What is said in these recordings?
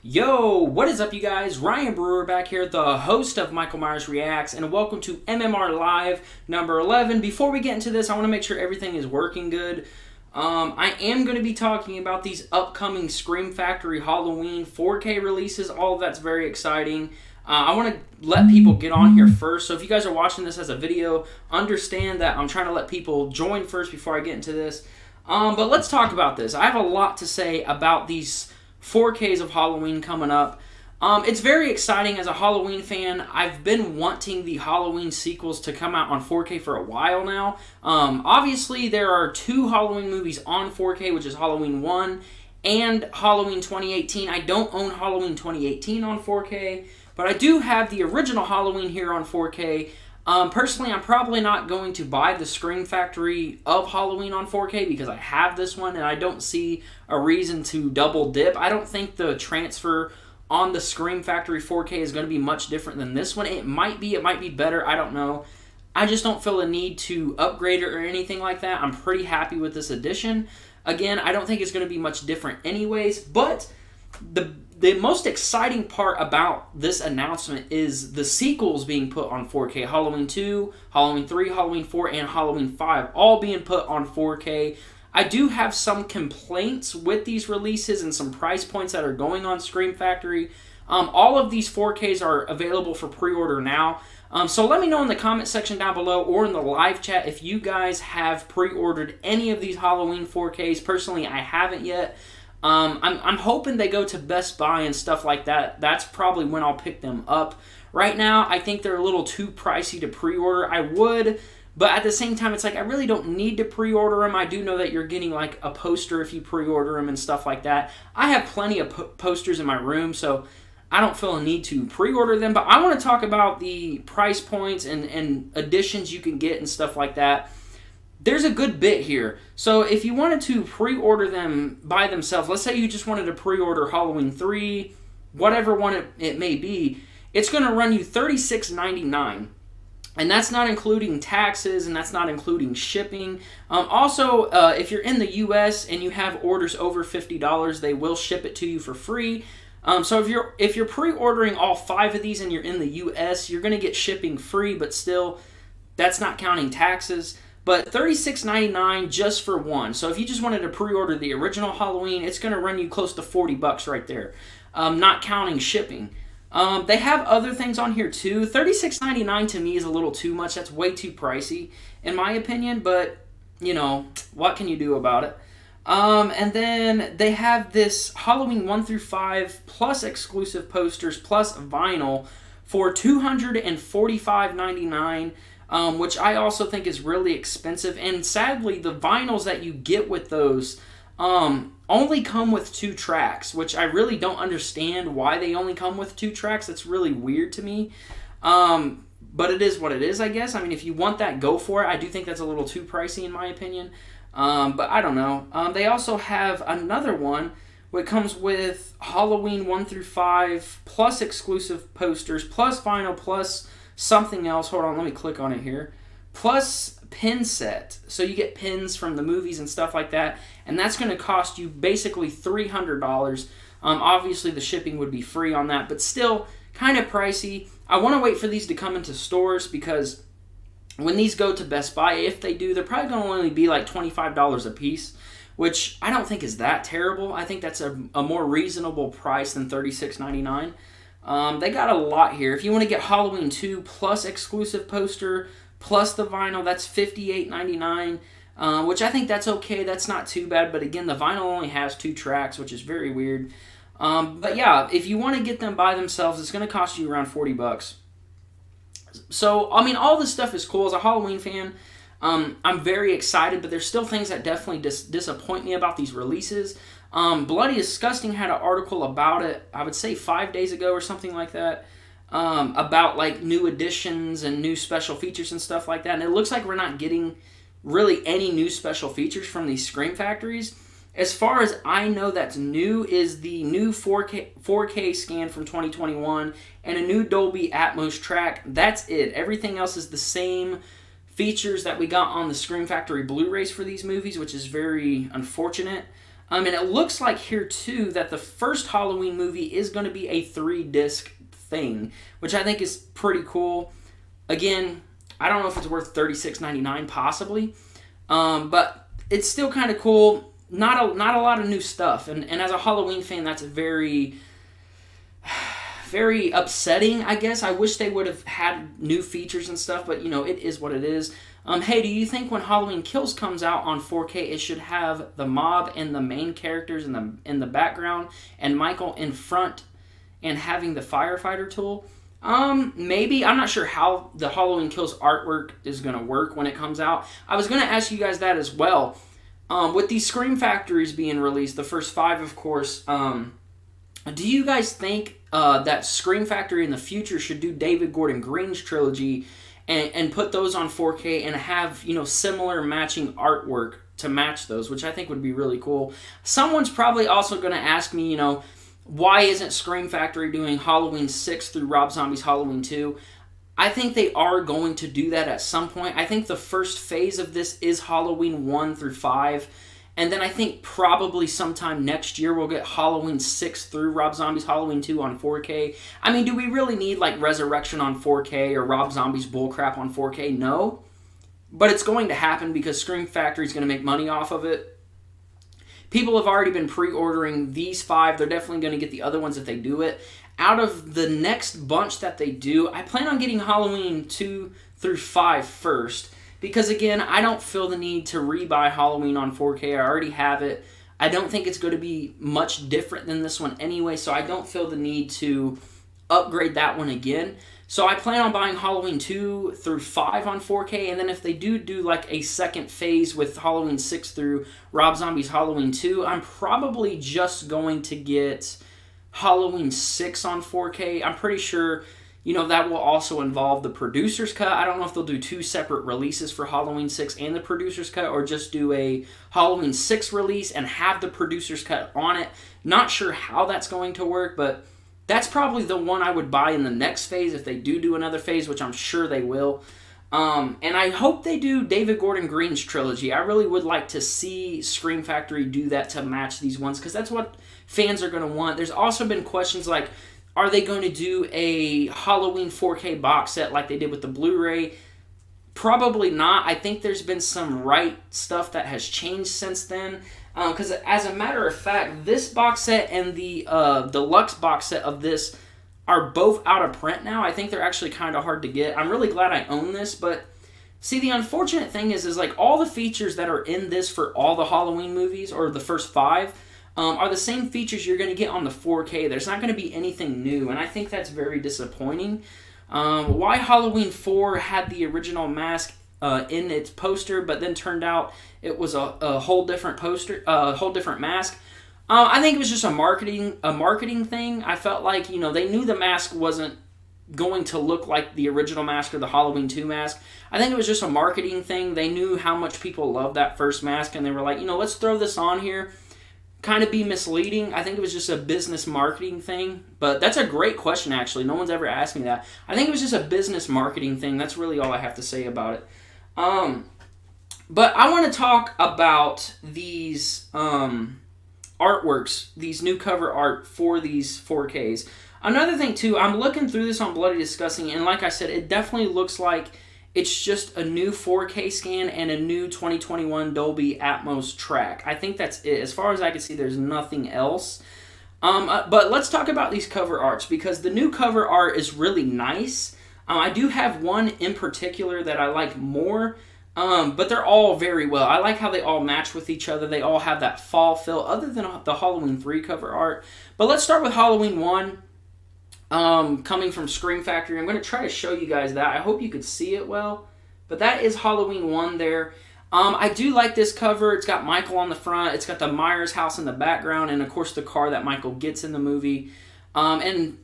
Yo, what is up, you guys? Ryan Brewer back here, the host of Michael Myers Reacts, and welcome to MMR Live number 11. Before we get into this, I want to make sure everything is working good. I am going to be talking about these upcoming Scream Factory Halloween 4K releases. All of that's very exciting. I want to let people get on here first, so if you guys are watching this as a video, understand that I'm trying to let people join first before I get into this. But let's talk about this. I have a lot to say about these 4Ks of Halloween coming up. It's very exciting as a Halloween fan. I've been wanting the Halloween sequels to come out on 4K for a while now. Obviously, there are two Halloween movies on 4K, which is Halloween 1 and Halloween 2018. I don't own Halloween 2018 on 4K, but I do have the original Halloween here on 4K. Personally, I'm probably not going to buy the Scream Factory of Halloween on 4K because I have this one and I don't see a reason to double dip. I don't think the transfer on the Scream Factory 4K is going to be much different than this one. It might be better, I don't know. I just don't feel a need to upgrade it or anything like that. I'm pretty happy with this edition. Again, I don't think it's going to be much different anyways, but the most exciting part about this announcement is the sequels being put on 4K. Halloween 2, Halloween 3, Halloween 4, and Halloween 5 all being put on 4K. I do have some complaints with these releases and some price points that are going on Scream Factory. All of these 4Ks are available for pre-order now. So let me know in the comment section down below or in the live chat if you guys have pre-ordered any of these Halloween 4Ks. Personally, I haven't yet. I'm hoping they go to Best Buy and stuff like that. That's probably when I'll pick them up. Right now, I think they're a little too pricey to pre-order. I would, but at the same time, it's like I really don't need to pre-order them. I do know that you're getting like a poster if you pre-order them and stuff like that. I have plenty of posters in my room, so I don't feel a need to pre-order them. But I want to talk about the price points and additions you can get and stuff like that. There's a good bit here. So if you wanted to pre-order them by themselves, let's say you just wanted to pre-order Halloween 3, whatever one it may be, it's going to run you $36.99. And that's not including taxes, and that's not including shipping. Also, if you're in the U.S. and you have orders over $50, they will ship it to you for free. So if you're pre-ordering all 5 of these and you're in the U.S., you're going to get shipping free, but still, that's not counting taxes. But $36.99 just for one. So if you just wanted to pre-order the original Halloween, it's going to run you close to $40 right there, not counting shipping. They have other things on here too. $36.99 to me is a little too much. That's way too pricey, in my opinion. But, you know, what can you do about it? And then they have this Halloween 1 through 5 plus exclusive posters plus vinyl for $245.99. Which I also think is really expensive. And sadly, the vinyls that you get with those only come with 2 tracks, which I really don't understand why they only come with 2 tracks. That's really weird to me. But it is what it is, I guess. I mean, if you want that, go for it. I do think that's a little too pricey in my opinion. But I don't know. They also have another one which comes with Halloween 1 through 5 plus exclusive posters plus vinyl plus something else. Hold on, let me click on it here. Plus pin set. So you get pins from the movies and stuff like that. And that's going to cost you basically $300. Obviously, the shipping would be free on that. But still, kind of pricey. I want to wait for these to come into stores because when these go to Best Buy, if they do, they're probably going to only be like $25 a piece, which I don't think is that terrible. I think that's a more reasonable price than $36.99. They got a lot here. If you want to get Halloween 2 plus exclusive poster plus the vinyl, that's $58.99, which I think that's okay. That's not too bad. But again, the vinyl only has 2 tracks, which is very weird. But yeah, if you want to get them by themselves, it's going to cost you around $40. So, I mean, all this stuff is cool. As a Halloween fan, I'm very excited, but there's still things that definitely disappoint me about these releases. Bloody Disgusting had an article about it, I would say 5 days ago or something like that, about like new additions and new special features and stuff like that. And it looks like we're not getting really any new special features from these Scream Factories. As far as I know that's new is the new 4K scan from 2021 and a new Dolby Atmos track. That's it. Everything else is the same features that we got on the Scream Factory Blu-rays for these movies, which is very unfortunate. And it looks like here too that the first Halloween movie is going to be a 3-disc thing, which I think is pretty cool. Again, I don't know if it's worth $36.99 possibly, but it's still kind of cool. Not a lot of new stuff, and as a Halloween fan, that's very very upsetting, I guess. I wish they would have had new features and stuff, but it is what it is. Hey, do you think when Halloween Kills comes out on 4K, it should have the mob and the main characters in the background and Michael in front and having the firefighter tool? Maybe. I'm not sure how the Halloween Kills artwork is going to work when it comes out. I was going to ask you guys that as well. With these Scream Factories being released, the first 5, of course, do you guys think that Scream Factory in the future should do David Gordon Green's trilogy and put those on 4K and have, similar matching artwork to match those, which I think would be really cool. Someone's probably also going to ask me, why isn't Scream Factory doing Halloween 6 through Rob Zombie's Halloween 2? I think they are going to do that at some point. I think the first phase of this is Halloween 1 through 5. And then I think probably sometime next year we'll get Halloween 6 through Rob Zombie's Halloween 2 on 4K. I mean, do we really need like Resurrection on 4K or Rob Zombie's bullcrap on 4K? No. But it's going to happen because Scream Factory is going to make money off of it. People have already been pre-ordering these 5. They're definitely going to get the other ones if they do it. Out of the next bunch that they do, I plan on getting Halloween 2 through 5 first. Because again, I don't feel the need to rebuy Halloween on 4K. I already have it. I don't think it's going to be much different than this one anyway, so I don't feel the need to upgrade that one again. So I plan on buying Halloween 2 through 5 on 4K, and then if they do like a second phase with Halloween 6 through Rob Zombie's Halloween 2, I'm probably just going to get Halloween 6 on 4K. I'm pretty sure that will also involve the producer's cut. I don't know if they'll do 2 separate releases for Halloween 6 and the producer's cut, or just do a Halloween 6 release and have the producer's cut on it. Not sure how that's going to work, but that's probably the one I would buy in the next phase if they do another phase, which I'm sure they will. And I hope they do David Gordon Green's trilogy. I really would like to see Scream Factory do that to match these ones, because that's what fans are going to want. There's also been questions like, are they going to do a Halloween 4K box set like they did with the Blu-ray? Probably not. I think there's been some stuff that has changed since then. Because as a matter of fact, this box set and the deluxe box set of this are both out of print now. I think they're actually kind of hard to get. I'm really glad I own this, but see, the unfortunate thing is like all the features that are in this for all the Halloween movies, or the first 5, are the same features you're going to get on the 4K. There's not going to be anything new, and I think that's very disappointing. Why Halloween 4 had the original mask in its poster, but then turned out it was a whole different poster, a whole different mask. I think it was just a marketing thing. I felt like they knew the mask wasn't going to look like the original mask or the Halloween 2 mask. I think it was just a marketing thing. They knew how much people loved that first mask, and they were like, let's throw this on here. Kind of be misleading. I think it was just a business marketing thing. But that's a great question, actually. No one's ever asked me that. I think it was just a business marketing thing. That's really all I have to say about it. But I want to talk about these artworks, these new cover art for these 4Ks. Another thing, too, I'm looking through this on Bloody Disgusting, and like I said, it definitely looks like it's just a new 4K scan and a new 2021 Dolby Atmos track. I think that's it. As far as I can see, there's nothing else. But let's talk about these cover arts, because the new cover art is really nice. I do have one in particular that I like more, but they're all very well. I like how they all match with each other. They all have that fall feel, other than the Halloween 3 cover art. But let's start with Halloween 1. Coming from Scream Factory. I'm going to try to show you guys that. I hope you could see it well. But that is Halloween 1 there. I do like this cover. It's got Michael on the front. It's got the Myers house in the background. And, of course, the car that Michael gets in the movie. And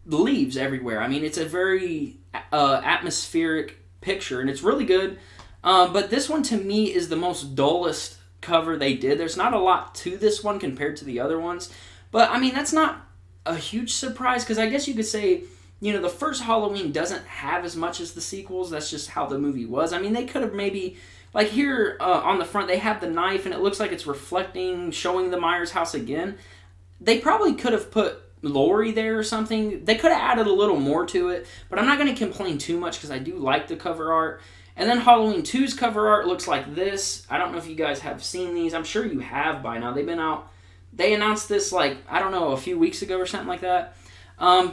leaves everywhere. I mean, it's a very atmospheric picture. And it's really good. But this one, to me, is the most dullest cover they did. There's not a lot to this one compared to the other ones. But, I mean, that's not a huge surprise, because I guess you could say, the first Halloween doesn't have as much as the sequels. That's just how the movie was. I mean, they could have maybe Like here on the front, they have the knife, and it looks like it's reflecting, showing the Myers house again. They probably could have put Lori there or something. They could have added a little more to it, but I'm not going to complain too much because I do like the cover art. And then Halloween 2's cover art looks like this. I don't know if you guys have seen these. I'm sure you have by now. They've been out. They announced this, like, I don't know, a few weeks ago or something like that.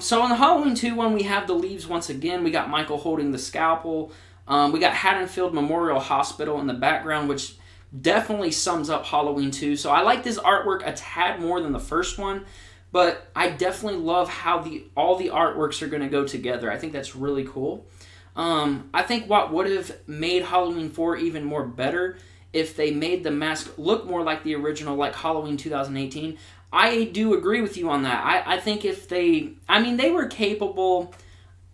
So in the Halloween 2 one, we have the leaves once again. We got Michael holding the scalpel. We got Haddonfield Memorial Hospital in the background, which definitely sums up Halloween 2. So I like this artwork a tad more than the first one, but I definitely love how all the artworks are going to go together. I think that's really cool. I think what would have made Halloween 4 even more better if they made the mask look more like the original, like Halloween 2018. I do agree with you on that. I think if they were capable.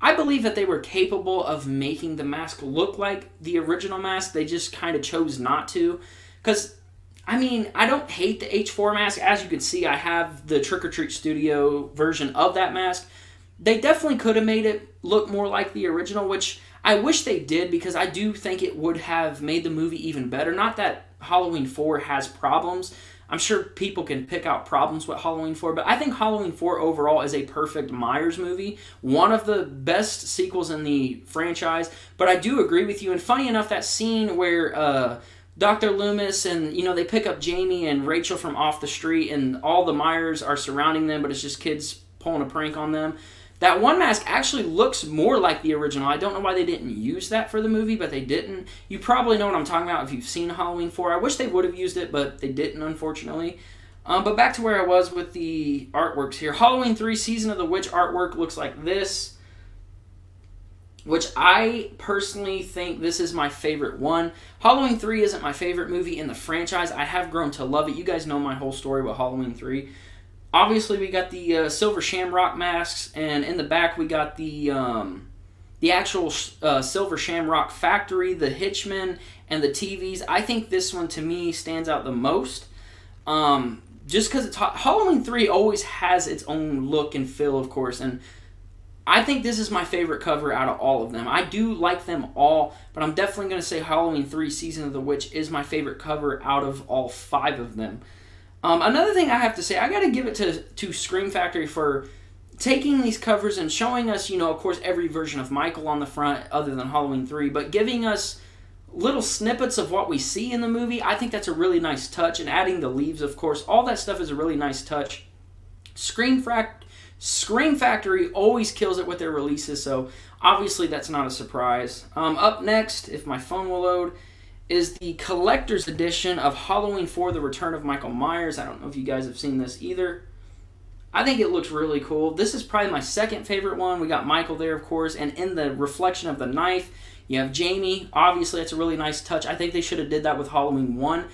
I believe that they were capable of making the mask look like the original mask. They just kind of chose not to. Because, I don't hate the H4 mask. As you can see, I have the Trick or Treat Studio version of that mask. They definitely could have made it look more like the original, which I wish they did because I do think it would have made the movie even better. Not that Halloween 4 has problems. I'm sure people can pick out problems with Halloween 4, but I think Halloween 4 overall is a perfect Myers movie. One of the best sequels in the franchise, but I do agree with you. And funny enough, that scene where Dr. Loomis and, they pick up Jamie and Rachel from off the street and all the Myers are surrounding them, but it's just kids pulling a prank on them. That one mask actually looks more like the original. I don't know why they didn't use that for the movie, but they didn't. You probably know what I'm talking about if you've seen Halloween 4. I wish they would have used it, but they didn't, unfortunately. But back to where I was with the artworks here. Halloween 3 Season of the Witch artwork looks like this, which I personally think this is my favorite one. Halloween 3 isn't my favorite movie in the franchise. I have grown to love it. You guys know my whole story with Halloween 3. Obviously, we got the silver shamrock masks, and in the back we got the actual silver shamrock factory, the Hitchman, and the TVs. I think this one, to me, stands out the most. Just because it's Halloween 3 always has its own look and feel, of course, and I think this is my favorite cover out of all of them. I do like them all, but I'm definitely going to say Halloween 3 Season of the Witch is my favorite cover out of all 5 of them. Another thing I have to say, I got to give it to Scream Factory for taking these covers and showing us, of course, every version of Michael on the front other than Halloween 3, but giving us little snippets of what we see in the movie. I think that's a really nice touch, and adding the leaves, of course, all that stuff is a really nice touch. Scream Factory always kills it with their releases, so obviously that's not a surprise. Up next, if my phone will load, is the collector's edition of Halloween 4, The Return of Michael Myers. I don't know if you guys have seen this either. I think it looks really cool. This is probably my second favorite one. We got Michael there, of course, and in the reflection of the knife, you have Jamie. Obviously, that's a really nice touch. I think they should have did that with Halloween 1,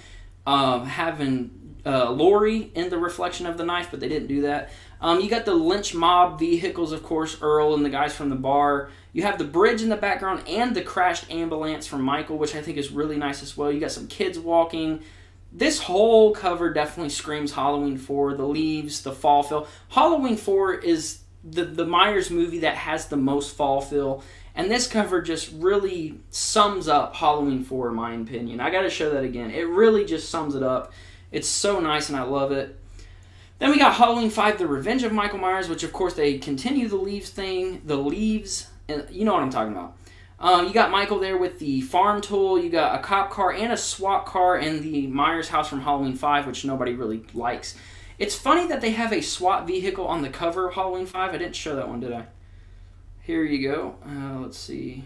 having Lori in the reflection of the knife, but they didn't do that. You got the lynch mob vehicles, of course, Earl and the guys from the bar. You have the bridge in the background and the crashed ambulance from Michael, which I think is really nice as well. You got some kids walking. This whole cover definitely screams Halloween 4, the leaves, the fall feel. Halloween 4 is the Myers movie that has the most fall feel, and this cover just really sums up Halloween 4 in my opinion. I got to show that again. It really just sums it up. It's so nice and I love it. Then we got Halloween 5, The Revenge of Michael Myers, which of course they continue the leaves thing. The leaves, and you know what I'm talking about. You got Michael there with the farm tool. You got a cop car and a SWAT car in the Myers house from Halloween 5, which nobody really likes. It's funny that they have a SWAT vehicle on the cover of Halloween 5. I didn't show that one, did I? Here you go. Let's see.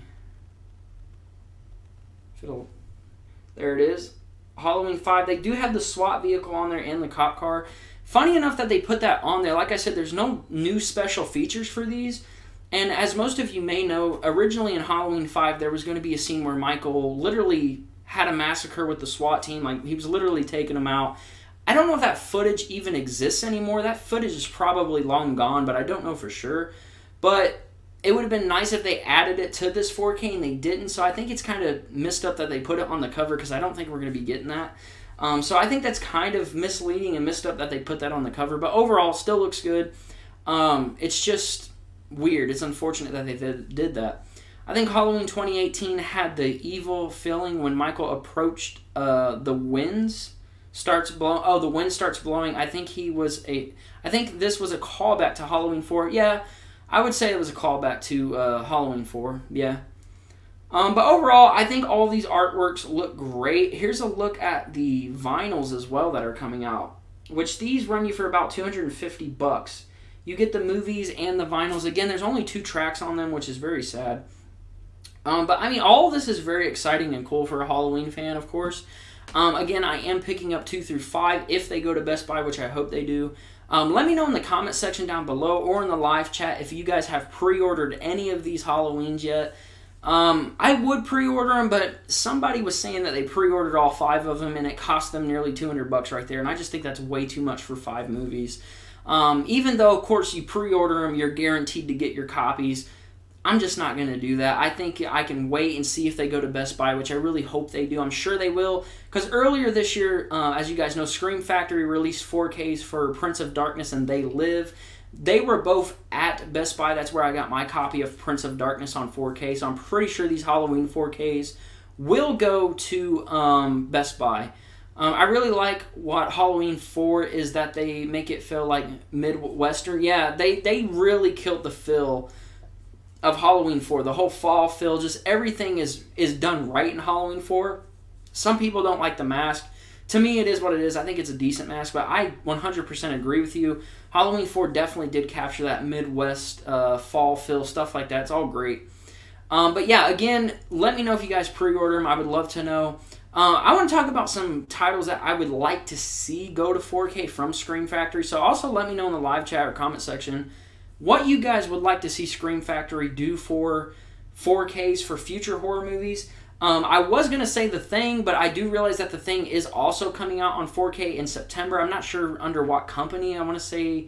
There it is. Halloween 5. They do have the SWAT vehicle on there and the cop car. Funny enough that they put that on there. Like I said, there's no new special features for these. And as most of you may know, originally in Halloween 5, there was going to be a scene where Michael literally had a massacre with the SWAT team. Like, he was literally taking them out. I don't know if that footage even exists anymore. That footage is probably long gone, but I don't know for sure. But it would have been nice if they added it to this 4K, and they didn't. So I think it's kind of messed up that they put it on the cover, because I don't think we're going to be getting that. So I think that's kind of misleading and messed up that they put that on the cover. But overall, still looks good. It's just weird. It's unfortunate that they did that. I think Halloween 2018 had the evil feeling when Michael approached the winds starts blowing. Oh, the wind starts blowing. I think this was a callback to Halloween 4. Yeah, I would say it was a callback to Halloween 4. Yeah. But overall, I think all these artworks look great. Here's a look at the vinyls as well that are coming out, which these run you for about $250. You get the movies and the vinyls. Again, there's only 2 tracks on them, which is very sad. But I mean, all of this is very exciting and cool for a Halloween fan, of course. Again, I am picking up 2 through 5 if they go to Best Buy, which I hope they do. Let me know in the comment section down below or in the live chat if you guys have pre-ordered any of these Halloweens yet. I would pre-order them, but somebody was saying that they pre-ordered all 5 of them and it cost them nearly $200 right there, and I just think that's way too much for 5 movies. Even though, of course, you pre-order them, you're guaranteed to get your copies. I'm just not going to do that. I think I can wait and see if they go to Best Buy, which I really hope they do. I'm sure they will, because earlier this year, as you guys know, Scream Factory released 4Ks for Prince of Darkness and They Live. They were both at Best Buy. That's where I got my copy of Prince of Darkness on 4K, so I'm pretty sure these Halloween 4Ks will go to Best Buy. I really like what Halloween 4 is, that they make it feel like Midwestern. Yeah, they really killed the feel of Halloween 4. The whole fall feel, just everything is done right in Halloween 4. Some people don't like the mask. To me, it is what it is. I think it's a decent mask, but I 100% agree with you. Halloween 4 definitely did capture that Midwest fall feel, stuff like that. It's all great. But yeah, again, let me know if you guys pre-order them. I would love to know. I want to talk about some titles that I would like to see go to 4K from Scream Factory. So also let me know in the live chat or comment section what you guys would like to see Scream Factory do for 4Ks for future horror movies. I was going to say The Thing, but I do realize that The Thing is also coming out on 4K in September. I'm not sure under what company. I want to say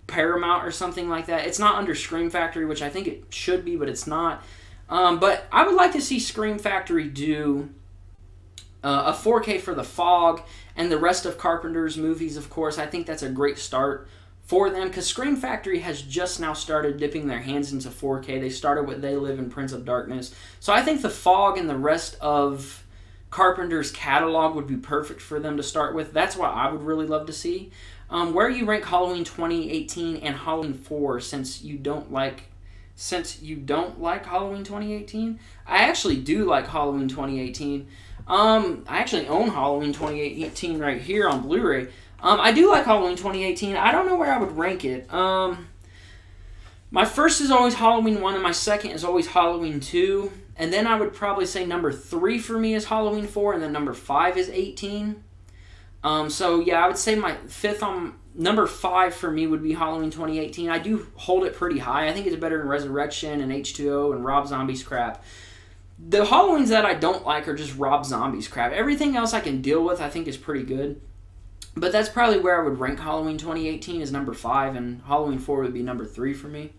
Paramount or something like that. It's not under Scream Factory, which I think it should be, but it's not. But I would like to see Scream Factory do a 4K for The Fog and the rest of Carpenter's movies, of course. I think that's a great start for them, because Scream Factory has just now started dipping their hands into 4K. They started with They Live in Prince of Darkness. So I think The Fog and the rest of Carpenter's catalog would be perfect for them to start with. That's what I would really love to see. Where you rank Halloween 2018 and Halloween 4 since you don't like Halloween 2018? I actually do like Halloween 2018. I actually own Halloween 2018 right here on Blu-ray. I do like Halloween 2018. I don't know where I would rank it. My first is always Halloween 1, and my second is always Halloween 2. And then I would probably say number 3 for me is Halloween 4, and then number 5 is 18. So yeah, I would say my fifth number 5 for me would be Halloween 2018. I do hold it pretty high. I think it's better than Resurrection and H2O and Rob Zombie's crap. The Halloweens that I don't like are just Rob Zombie's crap. Everything else I can deal with, I think, is pretty good. But that's probably where I would rank Halloween 2018 is number 5, and Halloween 4 would be number 3 for me.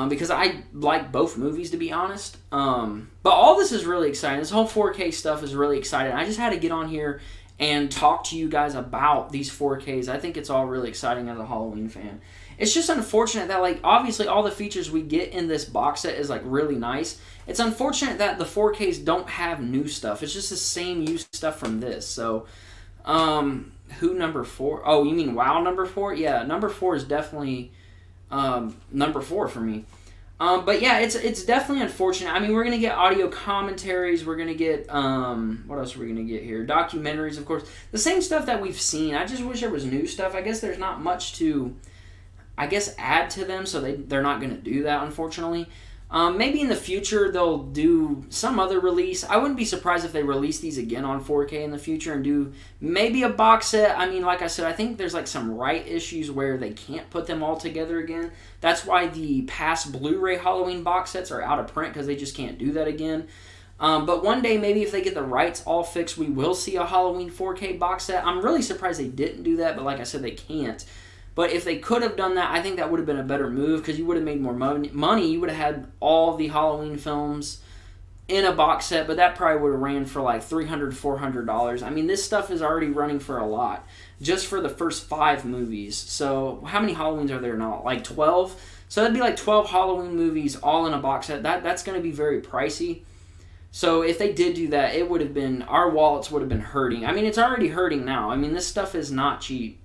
Because I like both movies, to be honest. But all this is really exciting. This whole 4K stuff is really exciting. I just had to get on here and talk to you guys about these 4Ks. I think it's all really exciting as a Halloween fan. It's just unfortunate that, like, obviously all the features we get in this box set is, like, really nice. It's unfortunate that the 4Ks don't have new stuff. It's just the same used stuff from this. So, who number 4? Oh, you mean WoW number 4? Yeah, number 4 is definitely number 4 for me. But yeah, it's definitely unfortunate. I mean, we're going to get audio commentaries. We're going to get, what else are we going to get here? Documentaries, of course. The same stuff that we've seen. I just wish there was new stuff. I guess there's not much to, add to them, so they're not going to do that, unfortunately. Maybe in the future they'll do some other release. I wouldn't be surprised if they release these again on 4K in the future and do maybe a box set. I mean, like I said, I think there's like some right issues where they can't put them all together again. That's why the past Blu-ray Halloween box sets are out of print, because they just can't do that again. But one day, maybe if they get the rights all fixed, we will see a Halloween 4K box set. I'm really surprised they didn't do that, but like I said, they can't. But if they could have done that, I think that would have been a better move, because you would have made more money. You would have had all the Halloween films in a box set, but that probably would have ran for like $300, $400. I mean, this stuff is already running for a lot just for the first 5 movies. So how many Halloweens are there now? Like 12? So that'd be like 12 Halloween movies all in a box set. That's going to be very pricey. So if they did do that, it would have been, our wallets would have been hurting. I mean, it's already hurting now. I mean, this stuff is not cheap.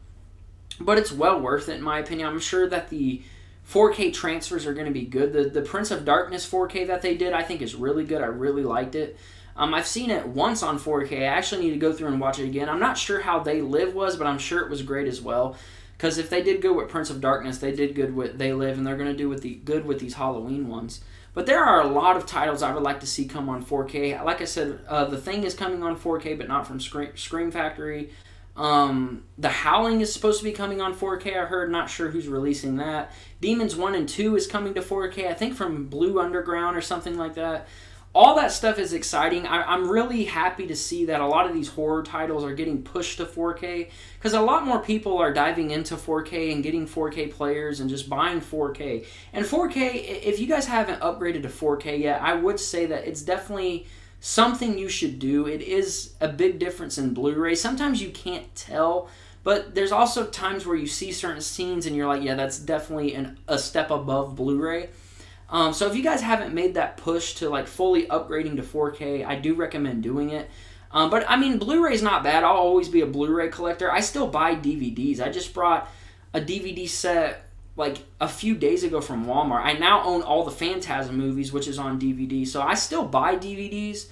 But it's well worth it in my opinion. I'm sure that the 4K transfers are going to be good. The Prince of Darkness 4K that they did, I think is really good. I really liked it. I've seen it once on 4K. I actually need to go through and watch it again. I'm not sure how They Live was, but I'm sure it was great as well. Because if they did good with Prince of Darkness, they did good with They Live, and they're going to do good with these Halloween ones. But there are a lot of titles I would like to see come on 4K. Like I said, The Thing is coming on 4K, but not from Scream Factory. The Howling is supposed to be coming on 4K, I heard. Not sure who's releasing that. Demons 1 and 2 is coming to 4K, I think from Blue Underground or something like that. All that stuff is exciting. I'm really happy to see that a lot of these horror titles are getting pushed to 4K, because a lot more people are diving into 4K and getting 4K players and just buying 4K. And 4K, if you guys haven't upgraded to 4K yet, I would say that it's definitely something you should do. It is a big difference in Blu-ray. Sometimes you can't tell, but there's also times where you see certain scenes and you're like, yeah, that's definitely a step above Blu-ray. So if you guys haven't made that push to like fully upgrading to 4K, I do recommend doing it. But I mean, Blu-ray's not bad. I'll always be a Blu-ray collector. I still buy DVDs. I just brought a DVD set like a few days ago from Walmart. I now own all the Phantasm movies, which is on DVD, so I still buy DVDs.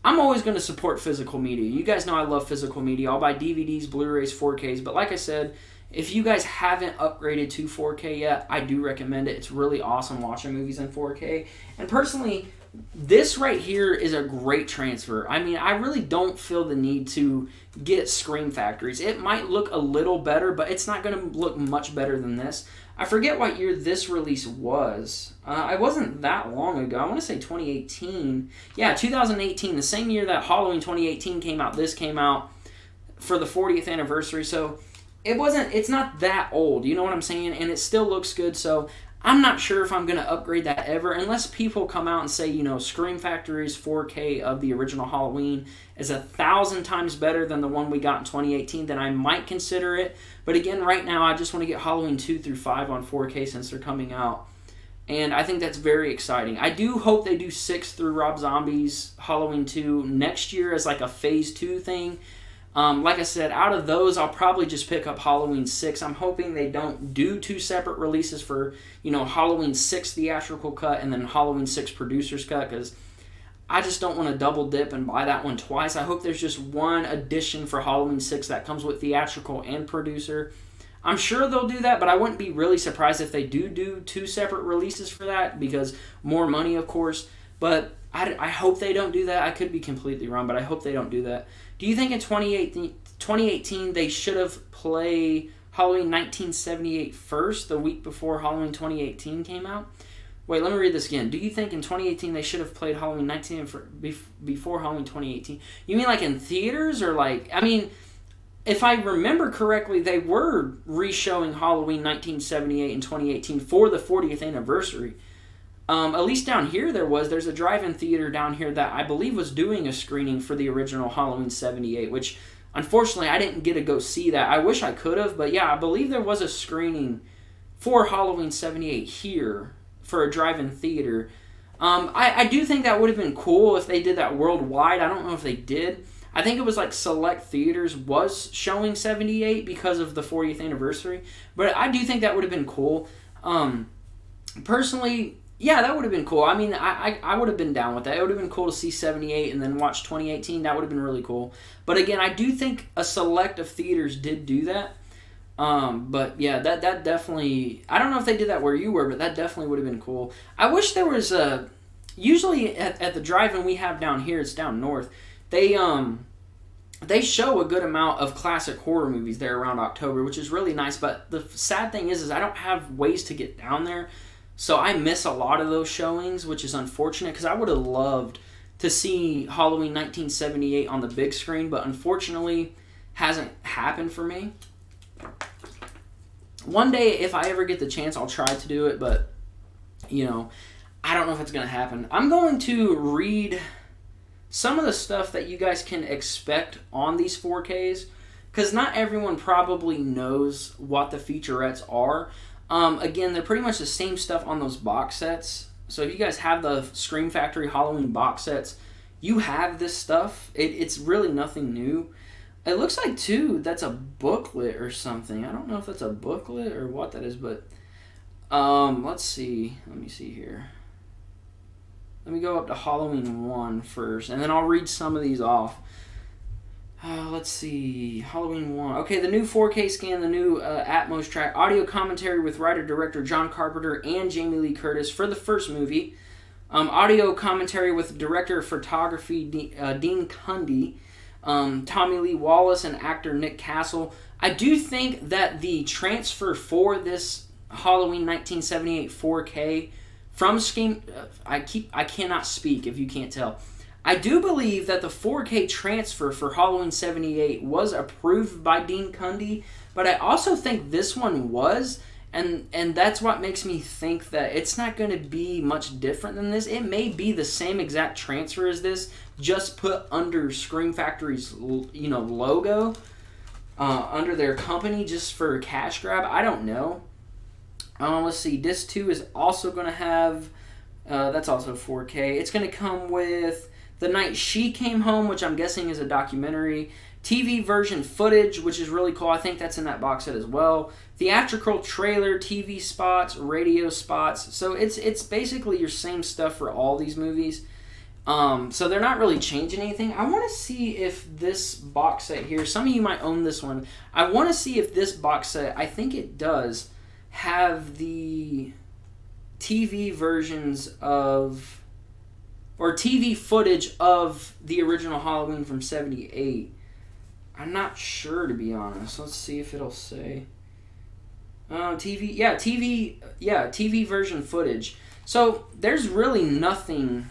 I'm always going to support physical media. You guys know I love physical media. I'll buy DVDs, Blu-rays, 4Ks, but like I said, if you guys haven't upgraded to 4K yet, I do recommend it. It's really awesome watching movies in 4K. And personally, this right here is a great transfer. I mean, I really don't feel the need to get Scream Factories. It might look a little better, but it's not going to look much better than this. I forget what year this release was. It wasn't that long ago. I want to say 2018. Yeah, 2018, the same year that Halloween 2018 came out, this came out for the 40th anniversary. So it's not that old, you know what I'm saying? And it still looks good, so I'm not sure if I'm going to upgrade that ever, unless people come out and say, you know, Scream Factory's 4K of the original Halloween is 1,000 times better than the one we got in 2018, then I might consider it. But again, right now, I just want to get Halloween 2 through 5 on 4K since they're coming out. And I think that's very exciting. I do hope they do 6 through Rob Zombie's Halloween 2 next year as like a Phase 2 thing. Like I said, out of those, I'll probably just pick up Halloween 6. I'm hoping they don't do 2 separate releases for, you know, Halloween 6 theatrical cut and then Halloween 6 producer's cut, because I just don't want to double dip and buy that one twice. I hope there's just one edition for Halloween 6 that comes with theatrical and producer. I'm sure they'll do that, but I wouldn't be really surprised if they do 2 separate releases for that, because more money, of course. But I hope they don't do that. I could be completely wrong, but I hope they don't do that. Do you think in 2018 they should have played Halloween 1978 first, the week before Halloween 2018 came out? Wait, let me read this again. Do you think in 2018 they should have played Halloween 19 before Halloween 2018? You mean like in theaters, or like, I mean, if I remember correctly, they were re-showing Halloween 1978 in 2018 for the 40th anniversary. At least down here there's a drive-in theater down here that I believe was doing a screening for the original Halloween 78, which unfortunately I didn't get to go see that. I wish I could have, but yeah, I believe there was a screening for Halloween 78 here for a drive-in theater. I do think that would have been cool if they did that worldwide. I don't know if they did. I think it was like select theaters was showing 78 because of the 40th anniversary, but I do think that would have been cool. Personally, yeah, that would have been cool. I mean, I would have been down with that. It would have been cool to see 78 and then watch 2018. That would have been really cool. But again, I do think a select of theaters did do that. But yeah, that definitely, I don't know if they did that where you were, but that definitely would have been cool. I wish there was usually at the drive-in we have down here, it's down north, they show a good amount of classic horror movies there around October, which is really nice. But the sad thing is I don't have ways to get down there. So I miss a lot of those showings, which is unfortunate, because I would have loved to see Halloween 1978 on the big screen, but unfortunately hasn't happened for me. One day, if I ever get the chance, I'll try to do it, but, you know, I don't know if it's going to happen. I'm going to read some of the stuff that you guys can expect on these 4Ks, because not everyone probably knows what the featurettes are. Again, they're pretty much the same stuff on those box sets. So if you guys have the Scream Factory Halloween box sets, you have this stuff. It's really nothing new. It looks like, too, that's a booklet or something. I don't know if that's a booklet or what that is, but let's see. Let me see here. Let me go up to Halloween 1 first, and then I'll read some of these off. Let's see. Halloween 1. Okay, the new 4K scan, the new Atmos track, audio commentary with writer-director John Carpenter and Jamie Lee Curtis for the first movie. Audio commentary with director of photography Dean Cundy, Tommy Lee Wallace, and actor Nick Castle. I do think that the transfer for this Halloween 1978 4K from Scream, I cannot speak if you can't tell. I do believe that the 4K transfer for Halloween 78 was approved by Dean Cundy, but I also think this one was, and that's what makes me think that it's not going to be much different than this. It may be the same exact transfer as this, just put under Scream Factory's logo, under their company, just for a cash grab. I don't know. Let's see. Disc 2 is also going to have, that's also 4K. It's going to come with The Night She Came Home, which I'm guessing is a documentary. TV version footage, which is really cool. I think that's in that box set as well. Theatrical trailer, TV spots, radio spots. So it's basically your same stuff for all these movies. So they're not really changing anything. I want to see if this box set here, some of you might own this one. I want to see if this box set, I think it does, have the TV versions of, or TV footage of the original Halloween from 78. I'm not sure, to be honest. Let's see if it'll say. TV version footage. So there's really nothing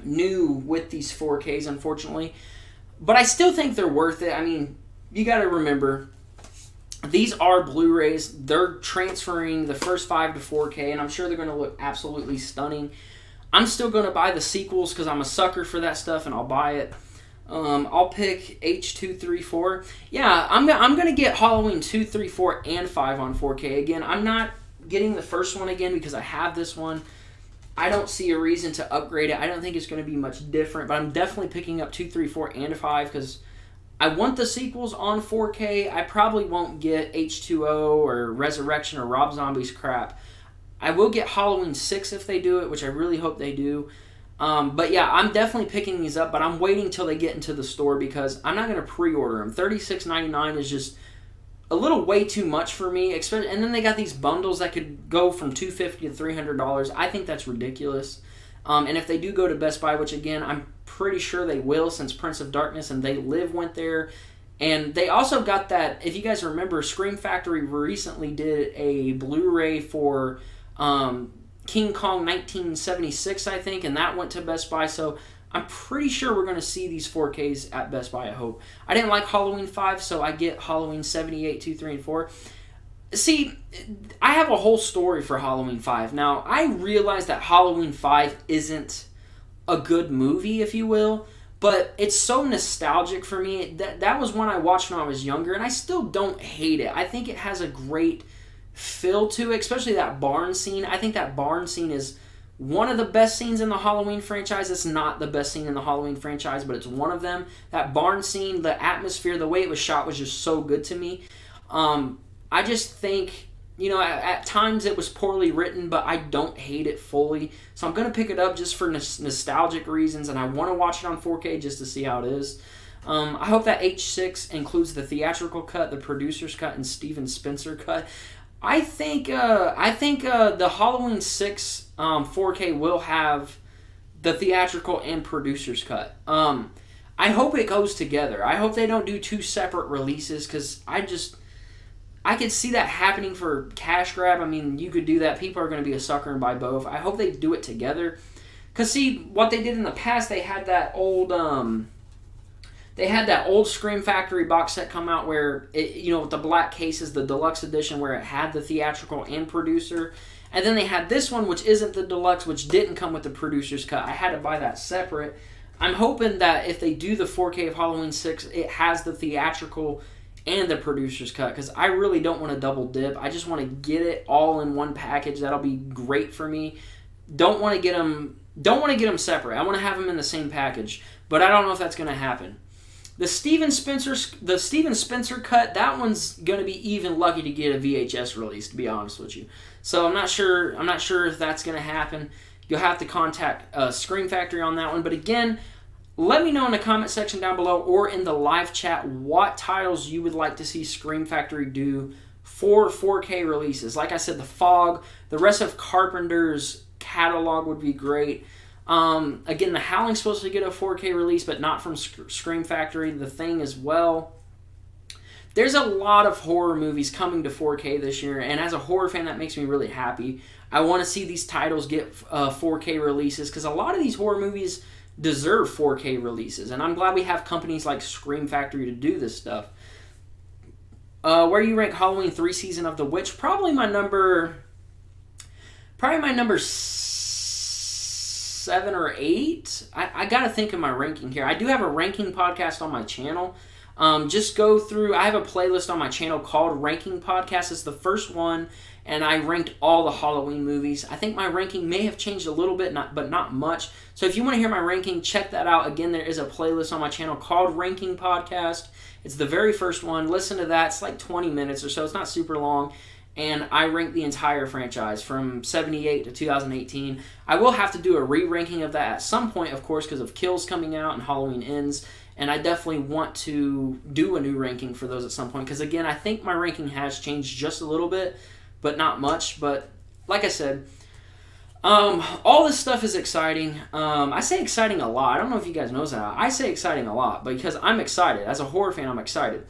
new with these 4Ks, unfortunately. But I still think they're worth it. I mean, you got to remember, these are Blu-rays. They're transferring the first 5 to 4K, and I'm sure they're going to look absolutely stunning. I'm still going to buy the sequels because I'm a sucker for that stuff, and I'll buy it. I'll pick H2, 3, 4. Yeah, I'm going to get Halloween 2, 3, 4, and 5 on 4K. Again, I'm not getting the first one again because I have this one. I don't see a reason to upgrade it. I don't think it's going to be much different, but I'm definitely picking up 2, 3, 4, and 5 because I want the sequels on 4K. I probably won't get H2O or Resurrection or Rob Zombie's crap. I will get Halloween 6 if they do it, which I really hope they do. But yeah, I'm definitely picking these up, but I'm waiting till they get into the store because I'm not going to pre-order them. $36.99 is just a little way too much for me. And then they got these bundles that could go from $250 to $300. I think that's ridiculous. And if they do go to Best Buy, which again, I'm pretty sure they will since Prince of Darkness and They Live went there. And they also got that, if you guys remember, Scream Factory recently did a Blu-ray for King Kong 1976, I think, and that went to Best Buy. So I'm pretty sure we're going to see these 4Ks at Best Buy, I hope. I didn't like Halloween 5, so I get Halloween 78, 2, 3, and 4. See, I have a whole story for Halloween 5. Now, I realize that Halloween 5 isn't a good movie, if you will, but it's so nostalgic for me. That was one I watched when I was younger, and I still don't hate it. I think it has a great feel to it, especially that barn scene. I think that barn scene is one of the best scenes in the Halloween franchise. It's not the best scene in the Halloween franchise, but it's one of them. That barn scene, the atmosphere, the way it was shot was just so good to me. I just think, at times it was poorly written, but I don't hate it fully. So I'm going to pick it up just for nostalgic reasons, and I want to watch it on 4K just to see how it is. I hope that H6 includes the theatrical cut, the producer's cut, and Steven Spencer cut. I think the Halloween 6 4K will have the theatrical and producer's cut. I hope it goes together. I hope they don't do 2 separate releases because I could see that happening for cash grab. I mean, you could do that. People are going to be a sucker and buy both. I hope they do it together. Because, see, what they did in the past, they had that old They had that old Scream Factory box set come out where, with the black cases, the deluxe edition, where it had the theatrical and producer. And then they had this one, which isn't the deluxe, which didn't come with the producer's cut. I had to buy that separate. I'm hoping that if they do the 4K of Halloween 6, it has the theatrical and the producer's cut, because I really don't want to double dip. I just want to get it all in one package. That'll be great for me. Don't want to get them separate. I want to have them in the same package, but I don't know if that's going to happen. The Steven Spencer cut, that one's going to be even lucky to get a VHS release, to be honest with you. So I'm not sure if that's going to happen. You'll have to contact Scream Factory on that one. But again, let me know in the comment section down below or in the live chat what titles you would like to see Scream Factory do for 4K releases. Like I said, The Fog, the rest of Carpenter's catalog would be great. Again, The Howling's supposed to get a 4K release, but not from Scream Factory. The Thing as well. There's a lot of horror movies coming to 4K this year, and as a horror fan, that makes me really happy. I want to see these titles get 4K releases, because a lot of these horror movies deserve 4K releases, and I'm glad we have companies like Scream Factory to do this stuff. Where do you rank Halloween 3 Season of the Witch? Probably my number 7 or 8. I gotta think of my ranking here. I do have a ranking podcast on my channel. Just go through, I have a playlist on my channel called Ranking Podcast. It's the first one, and I ranked all the Halloween movies. I think my ranking may have changed a little bit, but not much. So if you want to hear my ranking, check that out. Again, there is a playlist on my channel called Ranking Podcast. It's the very first one. Listen to that. It's like 20 minutes or so. It's not super long. And I rank the entire franchise from 78 to 2018. I will have to do a re-ranking of that at some point, of course, because of Kills coming out and Halloween Ends. And I definitely want to do a new ranking for those at some point. Because, again, I think my ranking has changed just a little bit, but not much. But, like I said, all this stuff is exciting. I say exciting a lot. I don't know if you guys know that. I say exciting a lot because I'm excited. As a horror fan, I'm excited.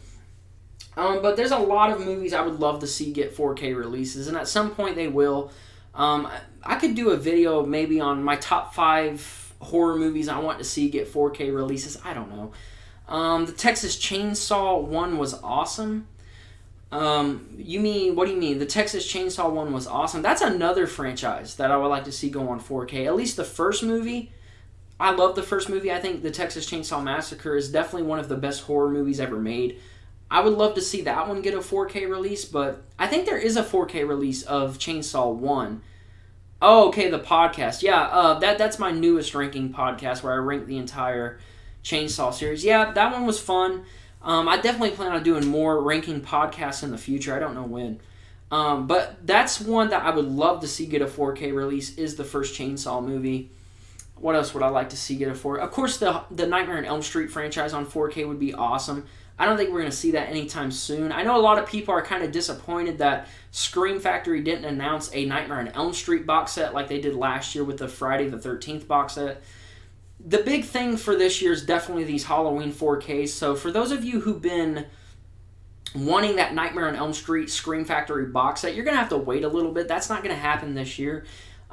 But there's a lot of movies I would love to see get 4K releases, and at some point they will. I could do a video maybe on my top 5 horror movies I want to see get 4K releases. I don't know. The Texas Chainsaw one was awesome. What do you mean? The Texas Chainsaw one was awesome. That's another franchise that I would like to see go on 4K. At least the first movie. I love the first movie. I think the Texas Chainsaw Massacre is definitely one of the best horror movies ever made. I would love to see that one get a 4K release, but I think there is a 4K release of Chainsaw 1. Oh, okay, the podcast. Yeah, that's my newest ranking podcast where I rank the entire Chainsaw series. Yeah, that one was fun. I definitely plan on doing more ranking podcasts in the future. I don't know when. But that's one that I would love to see get a 4K release, is the first Chainsaw movie. What else would I like to see get a 4K? Of course, the Nightmare on Elm Street franchise on 4K would be awesome. I don't think we're going to see that anytime soon. I know a lot of people are kind of disappointed that Scream Factory didn't announce a Nightmare on Elm Street box set like they did last year with the Friday the 13th box set. The big thing for this year is definitely these Halloween 4Ks. So for those of you who've been wanting that Nightmare on Elm Street Scream Factory box set, you're going to have to wait a little bit. That's not going to happen this year.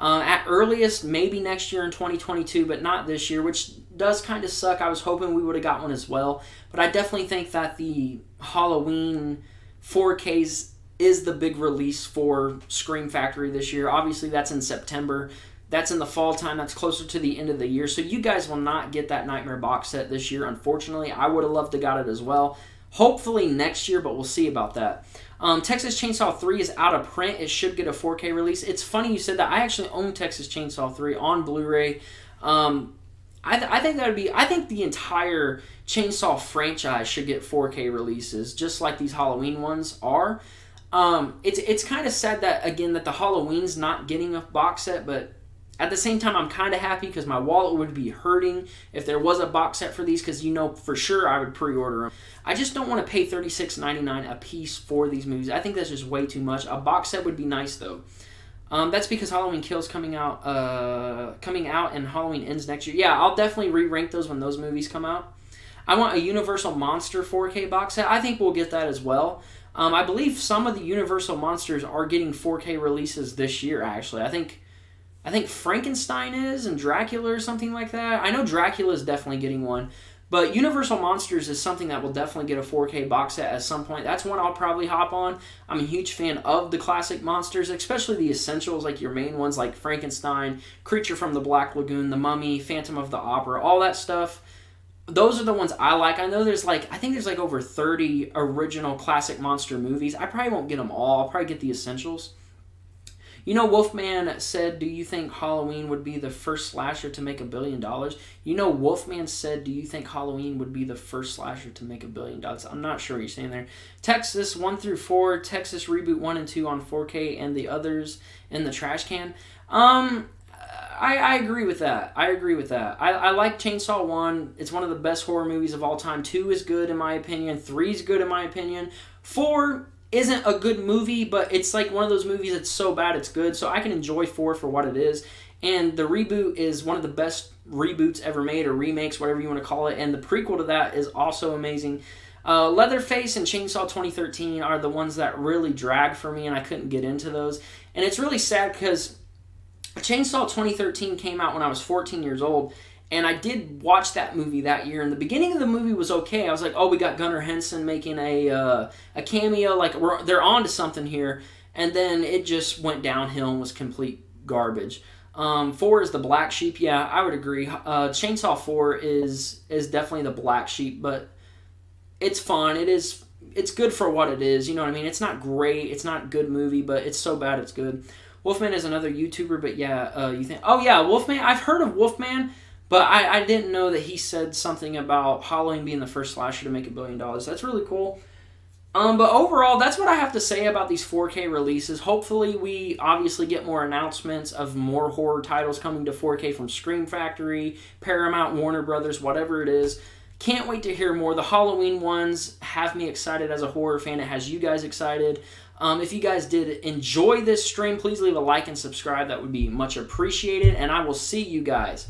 At earliest, maybe next year in 2022, but not this year, which does kind of suck. I was hoping we would have got one as well. But I definitely think that the Halloween 4Ks is the big release for Scream Factory this year. Obviously, that's in September. That's in the fall time. That's closer to the end of the year. So you guys will not get that Nightmare box set this year, unfortunately. I would have loved to got it as well. Hopefully next year, but we'll see about that. Texas Chainsaw 3 is out of print. It should get a 4K release. It's funny you said that. I actually own Texas Chainsaw 3 on Blu-ray. I think that would be. I think the entire Chainsaw franchise should get 4K releases, just like these Halloween ones are. It's kind of sad that, again, that the Halloween's not getting a box set, but at the same time, I'm kind of happy because my wallet would be hurting if there was a box set for these, because for sure I would pre-order them. I just don't want to pay $36.99 a piece for these movies. I think that's just way too much. A box set would be nice, though. That's because Halloween Kills coming out and Halloween Ends next year. Yeah, I'll definitely re-rank those when those movies come out. I want a Universal Monster 4K box set. I think we'll get that as well. I believe some of the Universal Monsters are getting 4K releases this year, actually. I think Frankenstein is, and Dracula or something like that. I know Dracula is definitely getting one. But Universal Monsters is something that will definitely get a 4K box set at some point. That's one I'll probably hop on. I'm a huge fan of the classic monsters, especially the essentials, like your main ones like Frankenstein, Creature from the Black Lagoon, The Mummy, Phantom of the Opera, all that stuff. Those are the ones I like. I know I think there's like over 30 original classic monster movies. I probably won't get them all. I'll probably get the essentials. You know, Wolfman said, do you think Halloween would be the first slasher to make $1 billion? You know, Wolfman said, do you think Halloween would be the first slasher to make $1 billion? I'm not sure what you're saying there. Texas 1 through 4, Texas Reboot 1 and 2 on 4K, and the others in the trash can. I agree with that. I like Chainsaw 1. It's one of the best horror movies of all time. 2 is good in my opinion. 3 is good in my opinion. 4 isn't a good movie, but it's like one of those movies that's so bad it's good. So I can enjoy 4 for what it is. And the reboot is one of the best reboots ever made, or remakes, whatever you want to call it. And the prequel to that is also amazing. Leatherface and Chainsaw 2013 are the ones that really drag for me, and I couldn't get into those. And it's really sad because Chainsaw 2013 came out when I was 14 years old, and I did watch that movie that year, and the beginning of the movie was okay. I was like, oh, we got Gunnar Henson making a cameo, like they're on to something here, and then it just went downhill and was complete garbage. 4 is the black sheep. Yeah, I would agree. Chainsaw 4 is definitely the black sheep, but it's fun. It's good for what it is, you know what I mean? It's not great, it's not a good movie, but it's so bad it's good. Wolfman is another YouTuber, but yeah, you think... Oh, yeah, Wolfman. I've heard of Wolfman, but I didn't know that he said something about Halloween being the first slasher to make $1 billion. That's really cool. But overall, that's what I have to say about these 4K releases. Hopefully, we obviously get more announcements of more horror titles coming to 4K from Scream Factory, Paramount, Warner Brothers, whatever it is. Can't wait to hear more. The Halloween ones have me excited as a horror fan. It has you guys excited. If you guys did enjoy this stream, please leave a like and subscribe. That would be much appreciated. And I will see you guys